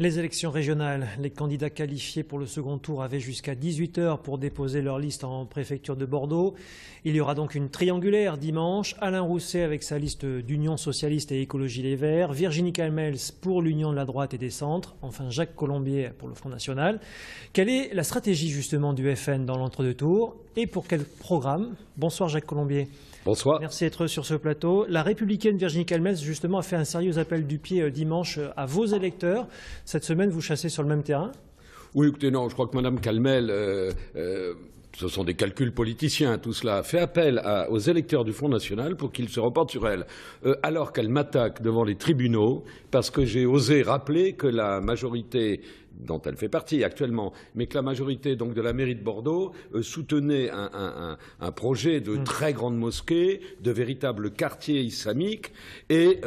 Les élections régionales, les candidats qualifiés pour le second tour avaient jusqu'à 18 h pour déposer leur liste en préfecture de Bordeaux. Il y aura donc une triangulaire dimanche. Alain Rousset avec sa liste d'Union socialiste et écologie les Verts, Virginie Calmels pour l'Union de la droite et des centres, enfin Jacques Colombier pour le Front national. Quelle est la stratégie justement du FN dans l'entre-deux tours et pour quel programme? Bonsoir Jacques Colombier. Bonsoir. Merci d'être sur ce plateau. La républicaine Virginie Calmels, justement, a fait un sérieux appel du pied dimanche à vos électeurs. Cette semaine, vous chassez sur le même terrain? Oui, écoutez, non, je crois que Mme Calmels, ce sont des calculs politiciens, tout cela, fait appel aux électeurs du Front national pour qu'ils se reportent sur elle, alors qu'elle m'attaque devant les tribunaux, parce que j'ai osé rappeler que la majorité dont elle fait partie actuellement, mais que la majorité donc de la mairie de Bordeaux soutenait un projet de très grande mosquée, de véritable quartier islamique. Et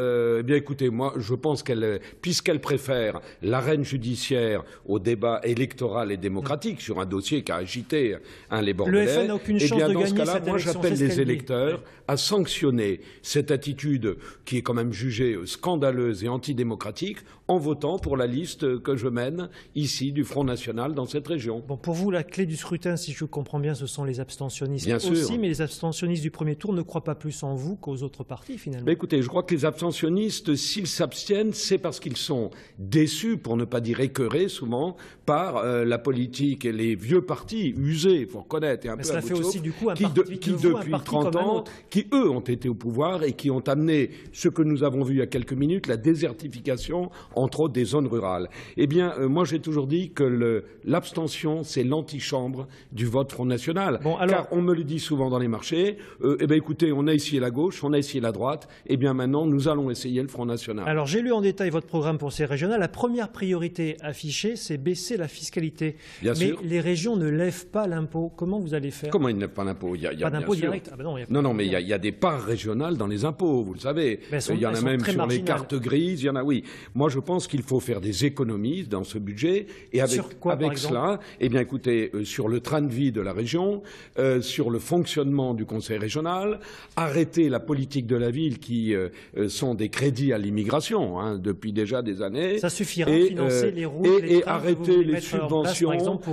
bien écoutez, moi je pense qu'elle, puisqu'elle préfère l'arène judiciaire au débat électoral et démocratique sur un dossier qui a agité les Bordelais, le FN n'a aucune chance de gagner cette élection. Moi j'appelle les électeurs à sanctionner cette attitude qui est quand même jugée scandaleuse et antidémocratique en votant pour la liste que je mène ici du Front national dans cette région. Bon, pour vous, la clé du scrutin, si je comprends bien, ce sont les abstentionnistes bien aussi, sûr. Mais les abstentionnistes du premier tour ne croient pas plus en vous qu'aux autres partis finalement. Mais écoutez, je crois que les abstentionnistes, s'ils s'abstiennent, c'est parce qu'ils sont déçus, pour ne pas dire écœurés souvent, par la politique et les vieux partis usés, il faut reconnaître, et un peu cela à bout fait de aussi souffle, du coup un qui depuis 30 ans, qui eux ont été au pouvoir et qui ont amené ce que nous avons vu il y a quelques minutes, la désertification, entre autres des zones rurales. Eh bien, moi j'ai toujours dit que l'abstention, c'est l'antichambre du vote Front national. Bon, alors... Car on me le dit souvent dans les marchés, eh bien écoutez, on a essayé la gauche, on a essayé la droite, eh bien maintenant nous allons essayer le Front national. Alors j'ai lu en détail votre programme pour ces régionales. La première priorité affichée, c'est baisser la fiscalité. Bien sûr. Les régions ne lèvent pas l'impôt. Comment vous allez faire? Comment ils ne lèvent pas l'impôt? Pas d'impôt direct? Ah ben non, non, mais il y a des parts régionales dans les impôts, vous le savez. Il y en a même sur les cartes grises, il y en a, oui. Moi je pense qu'il faut faire des économies dans ce budget. Et avec cela, eh bien, écoutez, sur le train de vie de la région, sur le fonctionnement du conseil régional, arrêter la politique de la ville qui sont des crédits à l'immigration depuis déjà des années. Ça suffira à financer les routes, les trains, arrêter les subventions. Par exemple,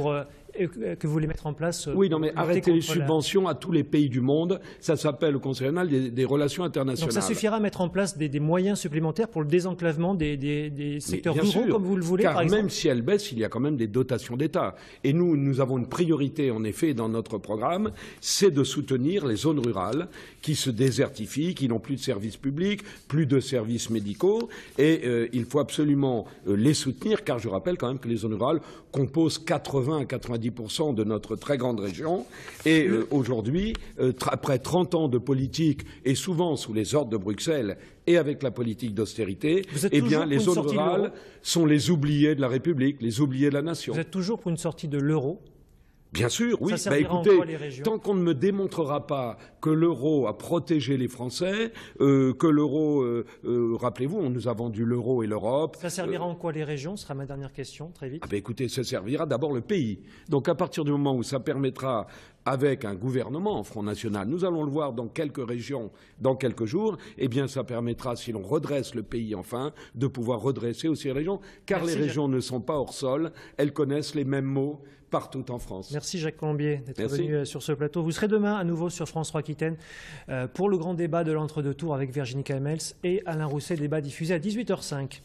que vous voulez mettre en place. Oui, non, mais arrêter les subventions à tous les pays du monde, ça s'appelle au Conseil régional des relations internationales. Donc ça suffira à mettre en place des moyens supplémentaires pour le désenclavement des secteurs ruraux, comme vous le voulez, par exemple. Car même si elles baissent, il y a quand même des dotations d'État. Et nous avons une priorité, en effet, dans notre programme, c'est de soutenir les zones rurales qui se désertifient, qui n'ont plus de services publics, plus de services médicaux. Et il faut absolument les soutenir, car je rappelle quand même que les zones rurales composent 80 à 90% de notre très grande région. Et aujourd'hui, après 30 ans de politique, et souvent sous les ordres de Bruxelles et avec la politique d'austérité, eh bien, les zones rurales sont les oubliés de la République, les oubliés de la nation. Vous êtes toujours pour une sortie de l'euro? Bien sûr, oui. Écoutez, tant qu'on ne me démontrera pas que l'euro a protégé les Français, que l'euro, rappelez-vous, on nous a vendu l'euro et l'Europe. Ça servira en quoi les régions? Ce sera ma dernière question, très vite. Écoutez, ça servira d'abord le pays. Donc à partir du moment où ça permettra, avec un gouvernement Front national, nous allons le voir dans quelques régions, dans quelques jours, eh bien ça permettra, si l'on redresse le pays enfin, de pouvoir redresser aussi les régions, car les régions ne sont pas hors sol, elles connaissent les mêmes mots partout en France. Merci Jacques Colombier d'être venu sur ce plateau. Vous serez demain à nouveau sur France 3 Aquitaine pour le grand débat de l'entre-deux tours avec Virginie Calmels et Alain Rousset, débat diffusé à 18 h 05.